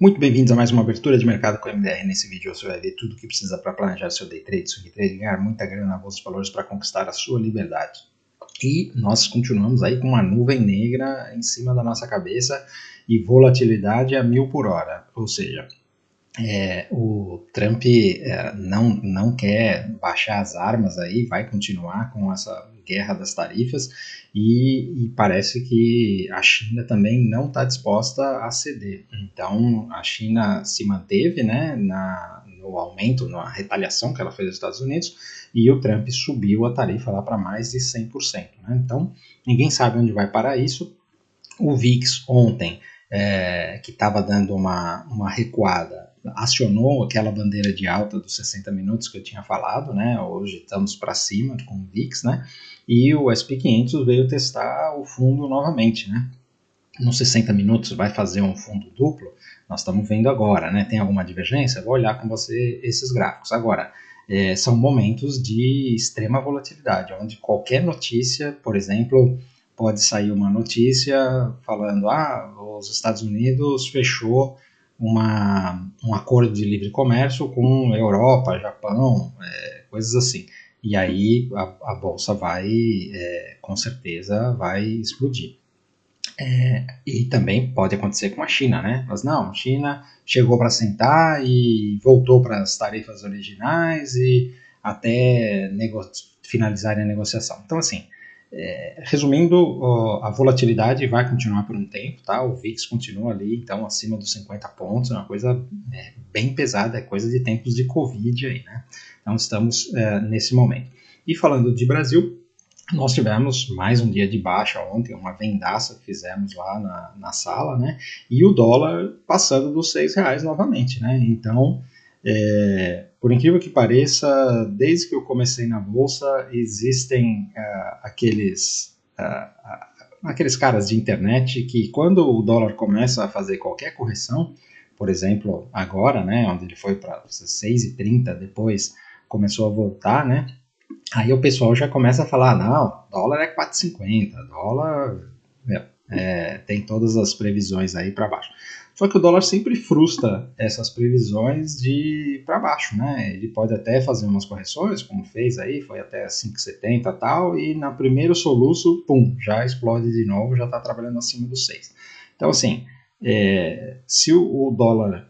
Muito bem-vindos a mais uma abertura de mercado com a MDR. Nesse vídeo você vai ver tudo o que precisa para planejar seu day trade, swing trade, ganhar muita grana na bolsa de valores para conquistar a sua liberdade. E nós continuamos aí com uma nuvem negra em cima da nossa cabeça e volatilidade a 1000 por hora, ou seja, o Trump não quer baixar as armas aí, vai continuar com essa guerra das tarifas e parece que a China também não está disposta a ceder. Então a China se manteve, né, no aumento, na retaliação que ela fez aos Estados Unidos, e o Trump subiu a tarifa lá para mais de 100%. Né? Então ninguém sabe onde vai parar isso. O VIX ontem, que estava dando uma recuada, acionou aquela bandeira de alta dos 60 minutos que eu tinha falado, né? Hoje estamos para cima com o VIX, né? E o S&P 500 veio testar o fundo novamente, né? Nos 60 minutos vai fazer um fundo duplo, nós estamos vendo agora, né? Tem alguma divergência? Vou olhar com você esses gráficos. Agora, são momentos de extrema volatilidade, onde qualquer notícia, por exemplo, pode sair uma notícia falando os Estados Unidos fechou um acordo de livre comércio com Europa, Japão, coisas assim. E aí a bolsa vai, com certeza, vai explodir. E também pode acontecer com a China, né? Mas não, a China chegou para sentar e voltou para as tarifas originais e até finalizarem a negociação. Então, assim, resumindo, a volatilidade vai continuar por um tempo, tá? O VIX continua ali, então, acima dos 50 pontos, é uma coisa bem pesada, é coisa de tempos de Covid aí, né? Então, estamos nesse momento. E falando de Brasil, nós tivemos mais um dia de baixa ontem, uma vendaça que fizemos lá na sala, né? E o dólar passando dos R$6 novamente, né? Então, por incrível que pareça, desde que eu comecei na bolsa, existem aqueles caras de internet que quando o dólar começa a fazer qualquer correção, por exemplo, agora, né, onde ele foi para 6,30, depois começou a voltar, né? Aí o pessoal já começa a falar, não, dólar é 4,50, dólar tem todas as previsões aí para baixo. Só que o dólar sempre frustra essas previsões de para baixo, né? Ele pode até fazer umas correções, como fez aí, foi até 5,70 e tal, e na primeiro soluço, pum, já explode de novo, já está trabalhando acima dos 6. Então, assim, se o dólar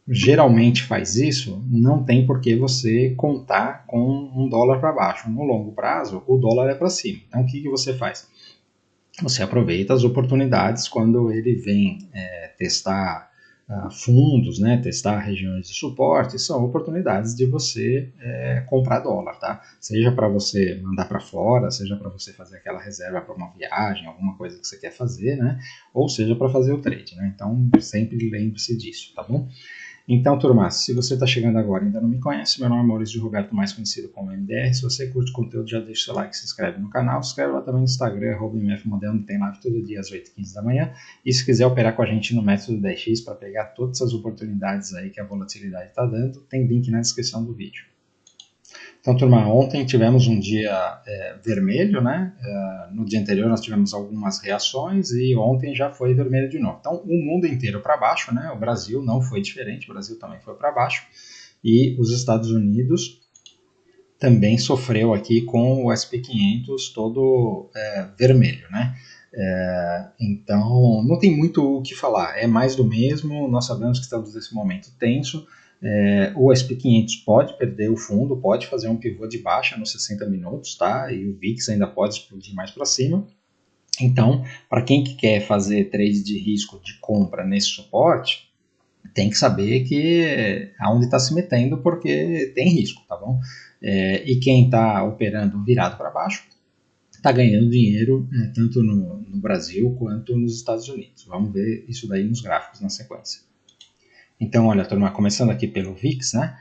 geralmente faz isso, não tem por que você contar com um dólar para baixo. No longo prazo, o dólar é para cima. Então, o que você faz? Você aproveita as oportunidades quando ele vem testar fundos, né, testar regiões de suporte, são oportunidades de você comprar dólar, tá? Seja para você mandar para fora, seja para você fazer aquela reserva para uma viagem, alguma coisa que você quer fazer, né? Ou seja para fazer o trade, né? Então, sempre lembre-se disso, tá bom? Então, turma, se você está chegando agora e ainda não me conhece, meu nome é Maurício Roberto, mais conhecido como MDR. Se você curte o conteúdo, já deixa o seu like, se inscreve no canal, se inscreve lá também no Instagram, @mfmoderno, tem live todo dia às 8h15 da manhã. E se quiser operar com a gente no método 10x para pegar todas as oportunidades aí que a volatilidade está dando, tem link na descrição do vídeo. Então, turma, ontem tivemos um dia vermelho, né? No dia anterior nós tivemos algumas reações e ontem já foi vermelho de novo. Então, o mundo inteiro para baixo, né? O Brasil não foi diferente, o Brasil também foi para baixo. E os Estados Unidos também sofreu aqui com o S&P 500 todo vermelho, né? Então, não tem muito o que falar, é mais do mesmo, nós sabemos que estamos nesse momento tenso. O S&P 500 pode perder o fundo, pode fazer um pivô de baixa nos 60 minutos, tá? E o VIX ainda pode explodir mais para cima. Então, para quem que quer fazer trade de risco de compra nesse suporte, tem que saber que aonde está se metendo, porque tem risco, tá bom? E quem está operando virado para baixo está ganhando dinheiro tanto no Brasil quanto nos Estados Unidos. Vamos ver isso daí nos gráficos na sequência. Então, olha, turma, começando aqui pelo VIX, né?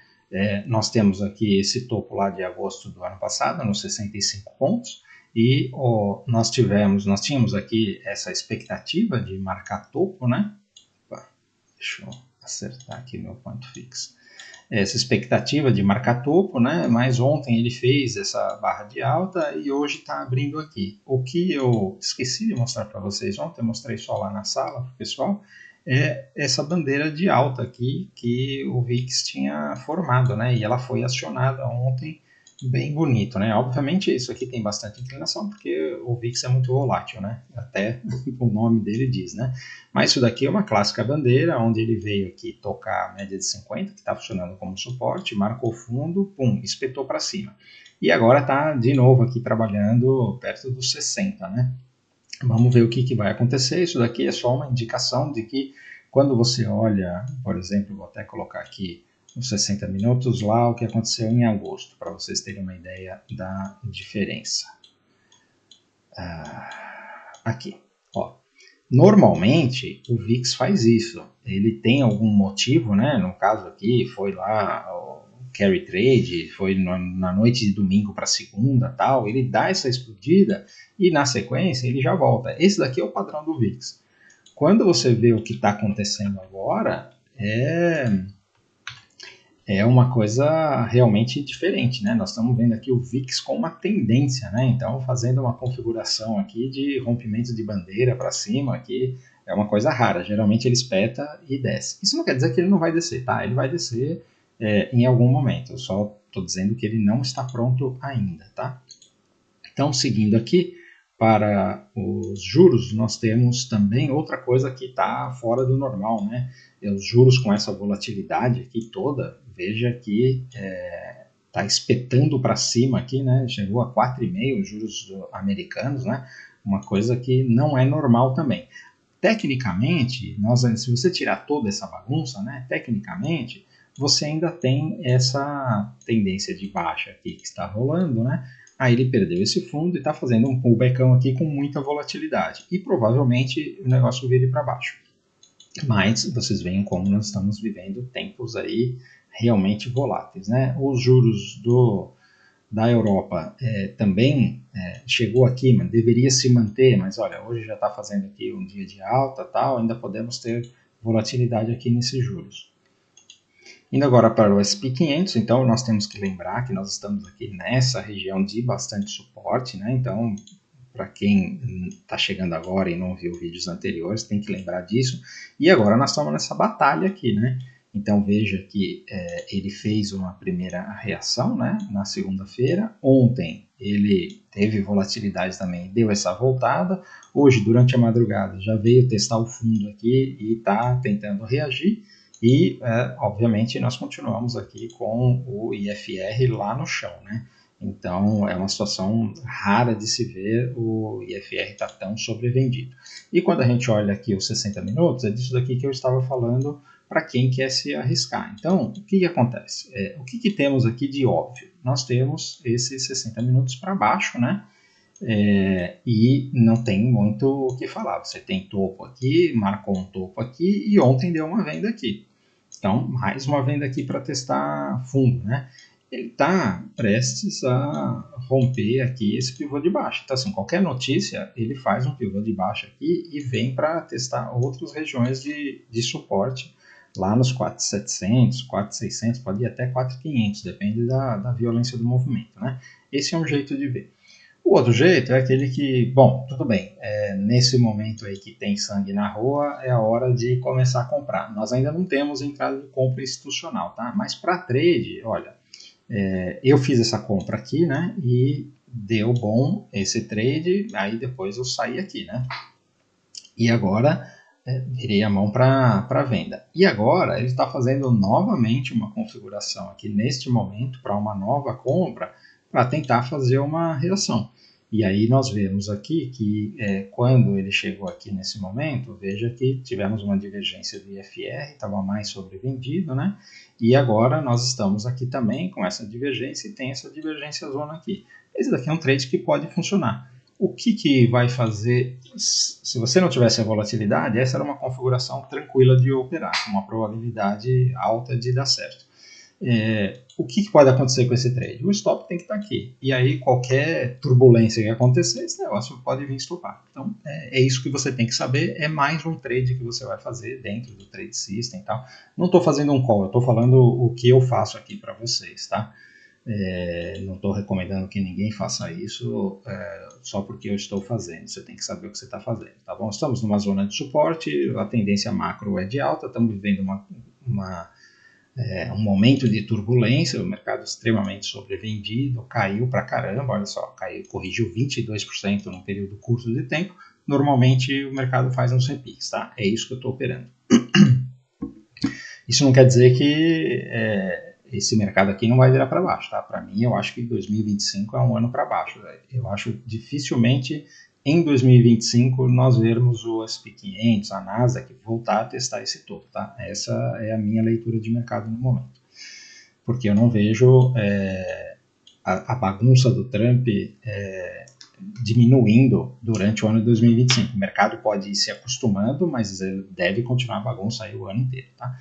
Nós temos aqui esse topo lá de agosto do ano passado, nos 65 pontos, e nós tínhamos aqui essa expectativa de marcar topo, né? Deixa eu acertar aqui meu ponto fixo. Essa expectativa de marcar topo, né? Mas ontem ele fez essa barra de alta e hoje está abrindo aqui. O que eu esqueci de mostrar para vocês ontem, eu mostrei só lá na sala para o pessoal, é essa bandeira de alta aqui que o VIX tinha formado, né? E ela foi acionada ontem, bem bonito, né? Obviamente isso aqui tem bastante inclinação porque o VIX é muito volátil, né? Até o nome dele diz, né? Mas isso daqui é uma clássica bandeira, onde ele veio aqui tocar a média de 50, que está funcionando como suporte, marcou fundo, pum, espetou para cima. E agora está de novo aqui trabalhando perto dos 60, né? Vamos ver o que vai acontecer. Isso daqui é só uma indicação de que quando você olha, por exemplo, vou até colocar aqui nos 60 minutos lá o que aconteceu em agosto, para vocês terem uma ideia da diferença. Aqui, ó. Normalmente o VIX faz isso. Ele tem algum motivo, né? No caso aqui foi lá o carry trade, foi na noite de domingo para segunda, tal. Ele dá essa explodida e na sequência ele já volta. Esse daqui é o padrão do VIX. Quando você vê o que está acontecendo agora, é uma coisa realmente diferente, né? Nós estamos vendo aqui o VIX com uma tendência, né? Então, fazendo uma configuração aqui de rompimento de bandeira para cima, aqui é uma coisa rara. Geralmente ele espeta e desce. Isso não quer dizer que ele não vai descer, tá? Ele vai descer em algum momento. Eu só estou dizendo que ele não está pronto ainda, tá? Então, seguindo aqui para os juros, nós temos também outra coisa que está fora do normal, né? Os juros com essa volatilidade aqui toda, veja que está espetando para cima aqui, né? Chegou a 4,5 os juros americanos, né? Uma coisa que não é normal também. Tecnicamente, se você tirar toda essa bagunça, né? Tecnicamente, você ainda tem essa tendência de baixa aqui que está rolando, né? Aí ele perdeu esse fundo e está fazendo um pullbackão aqui com muita volatilidade. E provavelmente o negócio vire para baixo. Mas vocês veem como nós estamos vivendo tempos aí realmente voláteis, né? Os juros da Europa também chegou aqui, mas deveria se manter, mas olha, hoje já está fazendo aqui um dia de alta, tal, ainda podemos ter volatilidade aqui nesses juros. Indo agora para o S&P 500, então nós temos que lembrar que nós estamos aqui nessa região de bastante suporte, né? Então, para quem está chegando agora e não viu vídeos anteriores, tem que lembrar disso. E agora nós estamos nessa batalha aqui, né? Então veja que ele fez uma primeira reação, né? Na segunda-feira. Ontem ele teve volatilidade também, deu essa voltada. Hoje, durante a madrugada, já veio testar o fundo aqui e está tentando reagir. E, obviamente, nós continuamos aqui com o IFR lá no chão, né? Então, é uma situação rara de se ver o IFR estar tão sobrevendido. E quando a gente olha aqui os 60 minutos, é disso daqui que eu estava falando para quem quer se arriscar. Então, o que acontece? O que temos aqui de óbvio? Nós temos esses 60 minutos para baixo, né? E não tem muito o que falar. Você tem topo aqui, marcou um topo aqui e ontem deu uma venda aqui. Então, mais uma venda aqui para testar fundo, né? Ele está prestes a romper aqui esse pivô de baixa. Então, assim, qualquer notícia, ele faz um pivô de baixa aqui e vem para testar outras regiões de suporte lá nos 4.700, 4.600, pode ir até 4.500, depende da violência do movimento, né? Esse é um jeito de ver. O outro jeito é aquele que, bom, tudo bem, nesse momento aí que tem sangue na rua, é a hora de começar a comprar. Nós ainda não temos entrada de compra institucional, tá? Mas para trade, olha, eu fiz essa compra aqui, né? E deu bom esse trade, aí depois eu saí aqui, né? E agora virei a mão para venda. E agora ele está fazendo novamente uma configuração aqui neste momento para uma nova compra para tentar fazer uma reação. E aí nós vemos aqui que quando ele chegou aqui nesse momento, veja que tivemos uma divergência do IFR, estava mais sobrevendido, né? E agora nós estamos aqui também com essa divergência e tem essa divergência zona aqui. Esse daqui é um trade que pode funcionar. O que vai fazer, se você não tivesse a volatilidade, essa era uma configuração tranquila de operar, com uma probabilidade alta de dar certo. O que pode acontecer com esse trade? O stop tem que estar aqui. E aí, qualquer turbulência que acontecer, esse negócio pode vir estopar. Então, é isso que você tem que saber. É mais um trade que você vai fazer dentro do Trade System e tal. Não estou fazendo um call, eu estou falando o que eu faço aqui para vocês, tá? Não estou recomendando que ninguém faça isso só porque eu estou fazendo. Você tem que saber o que você está fazendo, tá bom? Estamos numa zona de suporte, a tendência macro é de alta, estamos vivendo um momento de turbulência, o mercado extremamente sobrevendido, caiu pra caramba, olha só, corrigiu 22% num período curto de tempo. Normalmente o mercado faz uns repiques, tá? É isso que eu estou operando. Isso não quer dizer que esse mercado aqui não vai virar para baixo, tá? Para mim, eu acho que 2025 é um ano para baixo. Eu acho dificilmente em 2025 nós vermos o S&P 500, a Nasdaq voltar a testar esse topo, tá? Essa é a minha leitura de mercado no momento. Porque eu não vejo a bagunça do Trump diminuindo durante o ano de 2025. O mercado pode ir se acostumando, mas ele deve continuar a bagunça aí o ano inteiro, tá?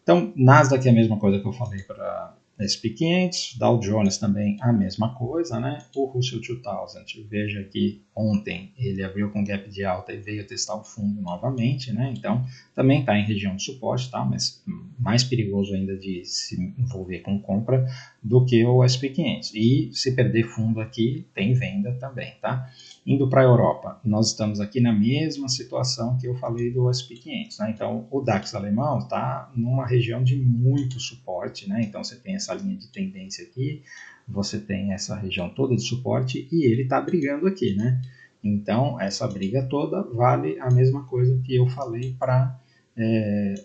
Então, Nasdaq é a mesma coisa que eu falei para S&P 500, Dow Jones também a mesma coisa, né? O Russell 2000, veja que ontem ele abriu com gap de alta e veio testar o fundo novamente, né? Então, também está em região de suporte, tá? Mas mais perigoso ainda de se envolver com compra do que o S&P 500. E se perder fundo aqui, tem venda também, tá? Indo para a Europa, nós estamos aqui na mesma situação que eu falei do S&P 500, né? Então, o DAX alemão está numa região de muito suporte, né? Então, você tem essa linha de tendência aqui, você tem essa região toda de suporte e ele está brigando aqui, né? Então, essa briga toda vale a mesma coisa que eu falei para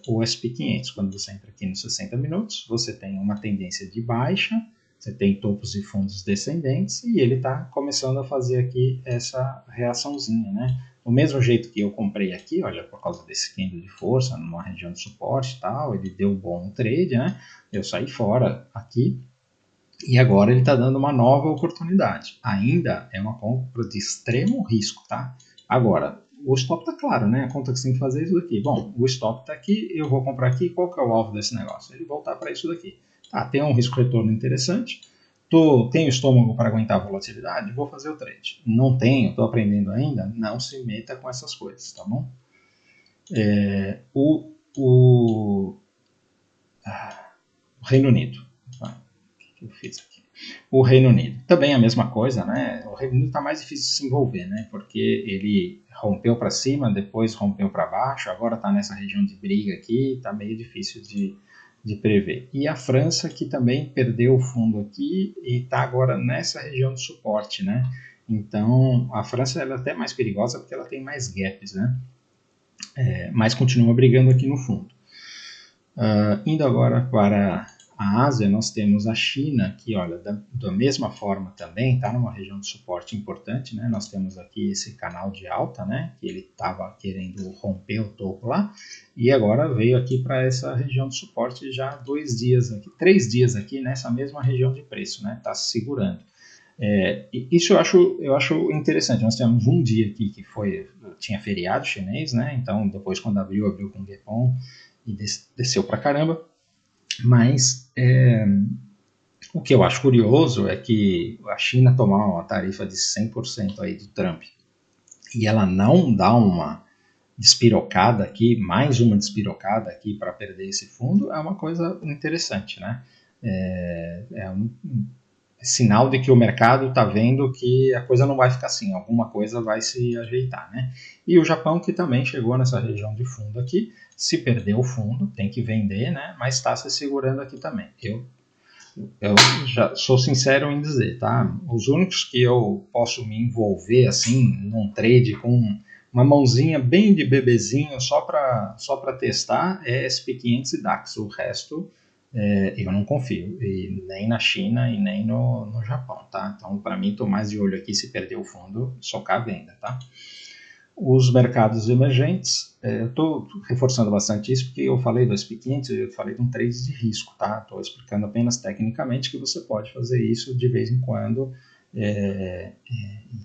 o S&P 500. Quando você entra aqui nos 60 minutos, você tem uma tendência de baixa, você tem topos e fundos descendentes e ele está começando a fazer aqui essa reaçãozinha, né? Do mesmo jeito que eu comprei aqui, olha, por causa desse candle de força, numa região de suporte e tal, ele deu bom trade, né? Eu saí fora aqui e agora ele está dando uma nova oportunidade. Ainda é uma compra de extremo risco, tá? Agora, o stop está claro, né? A conta que você tem que fazer é isso daqui. Bom, o stop está aqui, eu vou comprar aqui, qual que é o alvo desse negócio? Ele voltar para isso daqui. Tá, tem um risco-retorno interessante, tenho estômago para aguentar a volatilidade, vou fazer o trade. Não tenho, estou aprendendo ainda, não se meta com essas coisas, tá bom? O Reino Unido. O que eu fiz aqui? O Reino Unido. Também a mesma coisa, né? O Reino Unido está mais difícil de se envolver, né? Porque ele rompeu para cima, depois rompeu para baixo, agora está nessa região de briga aqui, está meio difícil de prever. E a França, que também perdeu o fundo aqui e está agora nessa região de suporte, né? Então, a França ela é até mais perigosa porque ela tem mais gaps, né? Mas continua brigando aqui no fundo. Indo agora para a Ásia, nós temos a China, que, olha, da mesma forma também está numa região de suporte importante, né? Nós temos aqui esse canal de alta, né? Que ele estava querendo romper o topo lá, e agora veio aqui para essa região de suporte já 2 dias aqui, 3 dias aqui nessa mesma região de preço, né? Está se segurando. Isso eu acho interessante. Nós temos um dia aqui que tinha feriado chinês, né? Então depois quando abriu com Gepon e desceu pra caramba. Mas o que eu acho curioso é que a China tomar uma tarifa de 100% aí do Trump e ela não dá uma despirocada aqui, mais uma despirocada aqui para perder esse fundo, é uma coisa interessante, né? É um sinal de que o mercado está vendo que a coisa não vai ficar assim, alguma coisa vai se ajeitar, né? E o Japão, que também chegou nessa região de fundo aqui, se perdeu o fundo, tem que vender, né? Mas está se segurando aqui também. Eu já sou sincero em dizer, tá? Os únicos que eu posso me envolver assim num trade com uma mãozinha bem de bebezinho só para testar é SP 500 e DAX. O resto eu não confio, e nem na China e nem no Japão, tá? Então, para mim, estou mais de olho aqui se perder o fundo, socar a venda, tá? Os mercados emergentes, eu estou reforçando bastante isso porque eu falei do SP 500, eu falei de um trade de risco, tá? Estou explicando apenas tecnicamente que você pode fazer isso de vez em quando e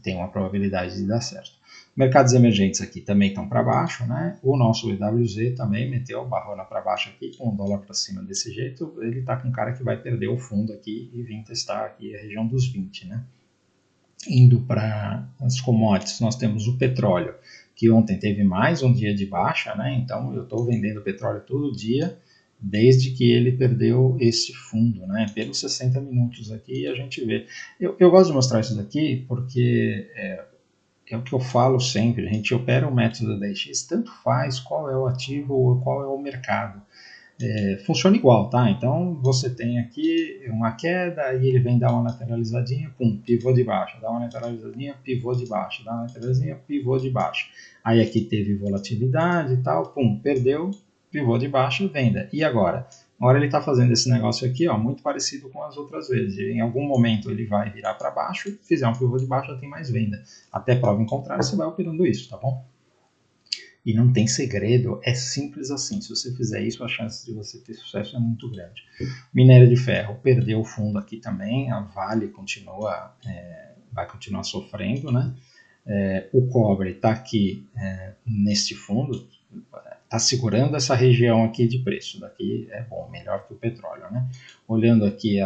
tem uma probabilidade de dar certo. Mercados emergentes aqui também estão para baixo, né? O nosso EWZ também meteu a barrona para baixo aqui, com o dólar para cima desse jeito, ele está com um cara que vai perder o fundo aqui e vir testar aqui a região dos 20, né? Indo para as commodities, nós temos o petróleo, que ontem teve mais um dia de baixa, né? Então eu estou vendendo petróleo todo dia, desde que ele perdeu esse fundo, né? Pelos 60 minutos aqui a gente vê. Eu gosto de mostrar isso daqui porque é o que eu falo sempre, a gente opera o método da DX, tanto faz qual é o ativo ou qual é o mercado. Funciona igual, tá? Então você tem aqui uma queda e ele vem dar uma lateralizadinha, pum, pivô de baixo, dá uma lateralizadinha, pivô de baixo, dá uma lateralizadinha, pivô de baixo. Aí aqui teve volatilidade e tal, pum, perdeu, pivô de baixo, venda. E agora? Agora ele está fazendo esse negócio aqui, ó, muito parecido com as outras vezes. Em algum momento ele vai virar para baixo, fizer um pivô de baixo já tem mais venda. Até prova em contrário, você vai operando isso, tá bom? E não tem segredo, é simples assim. Se você fizer isso, a chance de você ter sucesso é muito grande. Minério de ferro perdeu o fundo aqui também, a Vale vai continuar sofrendo, né? O cobre está aqui neste fundo, está segurando essa região aqui de preço. Daqui é bom, melhor que o petróleo, né? Olhando aqui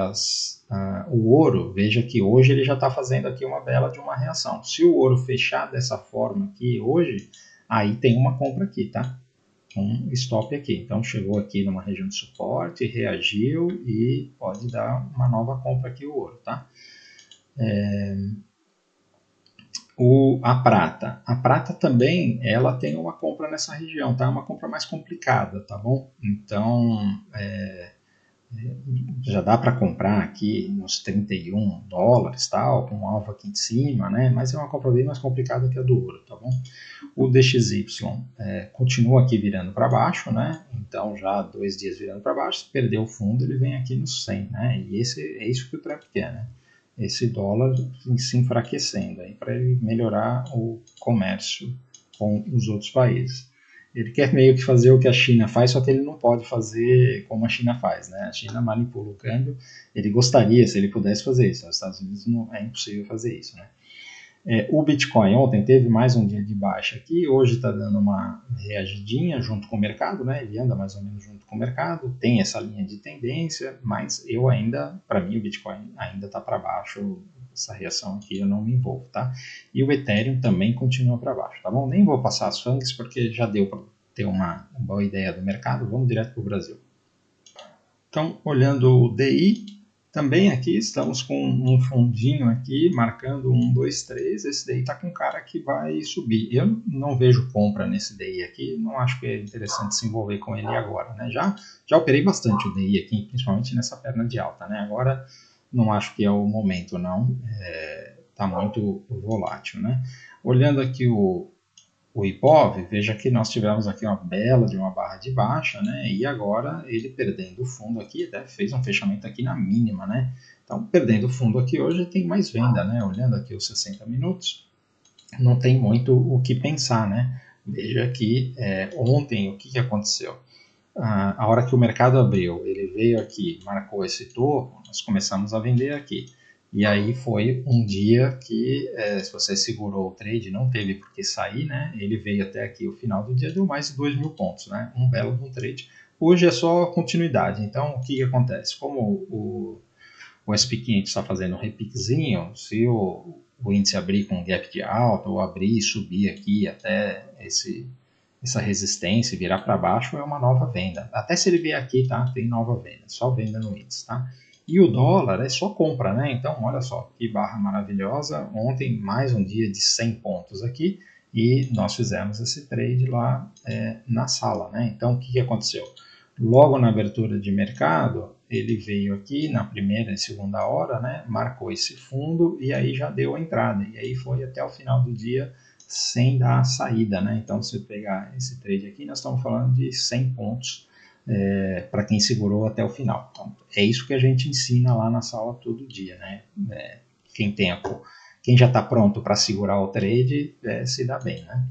o ouro, veja que hoje ele já está fazendo aqui uma bela de uma reação. Se o ouro fechar dessa forma aqui hoje, aí tem uma compra aqui, tá? Um stop aqui. Então chegou aqui numa região de suporte, reagiu e pode dar uma nova compra aqui o ouro, tá? A prata. A prata também, ela tem uma compra nessa região, tá? É uma compra mais complicada, tá bom? Então, já dá para comprar aqui nos $31, tal, com um alvo aqui em cima, né? Mas é uma compra bem mais complicada que a do ouro, tá bom? O DXY continua aqui virando para baixo, né? Então já 2 dias virando para baixo, se perdeu o fundo, ele vem aqui no 100, né? E é isso que o Trump quer, né? Esse dólar se enfraquecendo aí para ele melhorar o comércio com os outros países. Ele quer meio que fazer o que a China faz, só que ele não pode fazer como a China faz, né? A China manipula o câmbio, ele gostaria se ele pudesse fazer isso, nos Estados Unidos não é impossível fazer isso, né? O Bitcoin ontem teve mais um dia de baixa aqui, hoje está dando uma reagidinha junto com o mercado, né? Ele anda mais ou menos junto com o mercado, tem essa linha de tendência, mas para mim o Bitcoin ainda está para baixo, essa reação aqui eu não me envolvo, tá? E o Ethereum também continua para baixo, tá bom? Nem vou passar as FANGs porque já deu para ter uma boa ideia do mercado, vamos direto para o Brasil. Então, olhando o DI, também aqui estamos com um fundinho aqui, marcando 1, 2, 3, esse DI está com cara que vai subir. Eu não vejo compra nesse DI aqui, não acho que é interessante se envolver com ele agora, né? Já operei bastante o DI aqui, principalmente nessa perna de alta, né? Agora não acho que é o momento, não. Está muito volátil, né? Olhando aqui o Ibov, veja que nós tivemos aqui uma bela de uma barra de baixa, né? E agora ele perdendo o fundo aqui, até fez um fechamento aqui na mínima, né? Então, perdendo o fundo aqui hoje tem mais venda, né? Olhando aqui os 60 minutos, não tem muito o que pensar, né? Veja que ontem o que aconteceu? A hora que o mercado abriu, ele veio aqui, marcou esse topo, nós começamos a vender aqui. E aí foi um dia que, se você segurou o trade, não teve por que sair, né? Ele veio até aqui, o final do dia deu mais de 2.000 pontos, né? Um belo de um trade. Hoje é só continuidade. Então, o que acontece? Como o SP500 está fazendo um repiquezinho, se o índice abrir com um gap de alta, ou abrir e subir aqui até essa resistência e virar para baixo, é uma nova venda. Até se ele vier aqui, tá? Tem nova venda, só venda no índice, tá? E o dólar é só compra, né? Então, olha só, que barra maravilhosa. Ontem, mais um dia de 100 pontos aqui e nós fizemos esse trade lá na sala, né? Então, o que aconteceu? Logo na abertura de mercado, ele veio aqui na primeira e segunda hora, né? Marcou esse fundo e aí já deu a entrada. E aí foi até o final do dia sem dar a saída, né? Então, se você pegar esse trade aqui, nós estamos falando de 100 pontos para quem segurou até o final. Então, é isso que a gente ensina lá na sala todo dia, né? Quem já está pronto para segurar o trade se dá bem, né?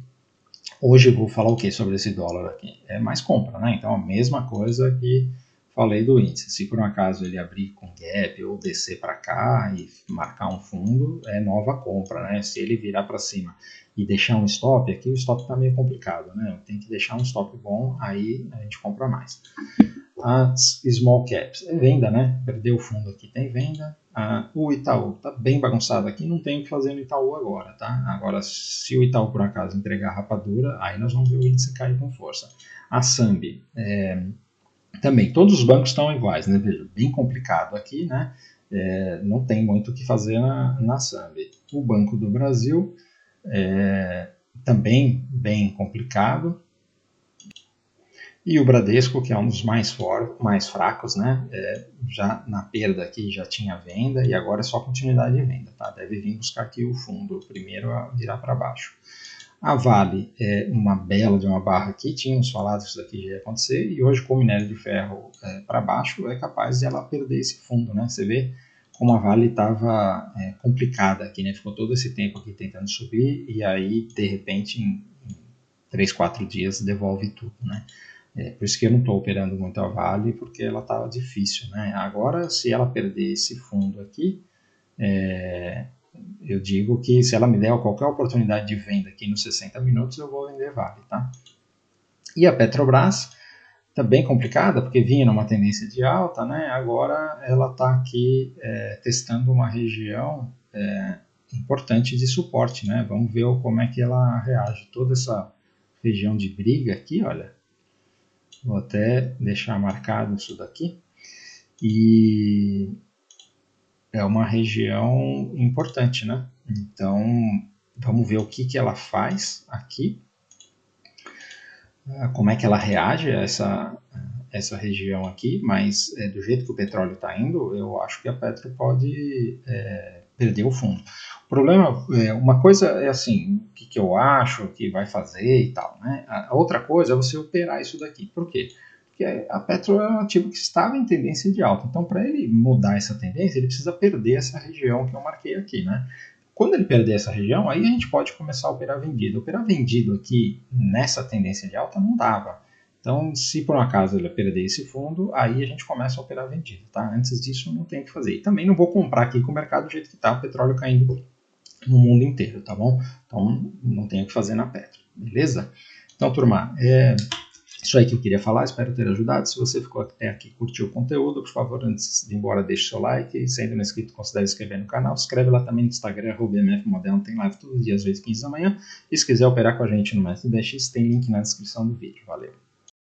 Hoje eu vou falar o que sobre esse dólar aqui? É mais compra, né? Então a mesma coisa que falei do índice. Se por um acaso ele abrir com gap ou descer para cá e marcar um fundo, é nova compra, né? Se ele virar para cima e deixar um stop, aqui o stop está meio complicado, né? Tem que deixar um stop bom, aí a gente compra mais. As small caps, é venda, né? Perdeu o fundo aqui, tem venda. O Itaú está bem bagunçado aqui, não tem o que fazer no Itaú agora, tá? Agora, se o Itaú por acaso entregar rapadura, aí nós vamos ver o índice cair com força. A Sambi Também, todos os bancos estão iguais, né? Veja, bem complicado aqui, né? Não tem muito o que fazer na Sambi. O Banco do Brasil, também bem complicado. E o Bradesco, que é um dos mais fracos, né? Já na perda aqui já tinha venda e agora é só continuidade de venda, tá? Deve vir buscar aqui o fundo primeiro a virar para baixo. A Vale é uma bela de uma barra aqui, tínhamos falado que isso daqui já ia acontecer, e hoje com o minério de ferro para baixo é capaz de ela perder esse fundo, né? Você vê como a Vale estava complicada aqui, né? Ficou todo esse tempo aqui tentando subir, e aí, de repente, em 3, 4 dias, devolve tudo, né? Por isso que eu não estou operando muito a Vale, porque ela estava difícil, né? Agora, se ela perder esse fundo aqui, eu digo que se ela me der qualquer oportunidade de venda aqui nos 60 minutos, eu vou vender Vale, tá? E a Petrobras está bem complicada, porque vinha numa tendência de alta, né? Agora ela está aqui testando uma região importante de suporte, né? Vamos ver como é que ela reage. Toda essa região de briga aqui, olha, vou até deixar marcado isso daqui, e é uma região importante, né? Então, vamos ver o que ela faz aqui, como é que ela reage a essa região aqui, mas do jeito que o petróleo está indo, eu acho que a Petro pode perder o fundo. O problema, uma coisa é assim, o que eu acho que vai fazer e tal, né? A outra coisa é você operar isso daqui. Por quê? Porque a Petro é um ativo que estava em tendência de alta. Então, para ele mudar essa tendência, ele precisa perder essa região que eu marquei aqui, né? Quando ele perder essa região, aí a gente pode começar a operar vendido. Operar vendido aqui nessa tendência de alta não dava. Então, se por um acaso ele perder esse fundo, aí a gente começa a operar vendido, tá? Antes disso, não tem o que fazer. E também não vou comprar aqui com o mercado do jeito que está, o petróleo caindo no mundo inteiro, tá bom? Então, não tem o que fazer na Petro, beleza? Então, turma, isso aí que eu queria falar, espero ter ajudado. Se você ficou até aqui e curtiu o conteúdo, por favor, antes de ir embora, deixe seu like. E se ainda não é inscrito, considere se inscrever no canal. Se inscreve lá também no Instagram, @mfmoderno, tem live todos os dias, às vezes 15 da manhã. E se quiser operar com a gente no MetaDX, tem link na descrição do vídeo. Valeu!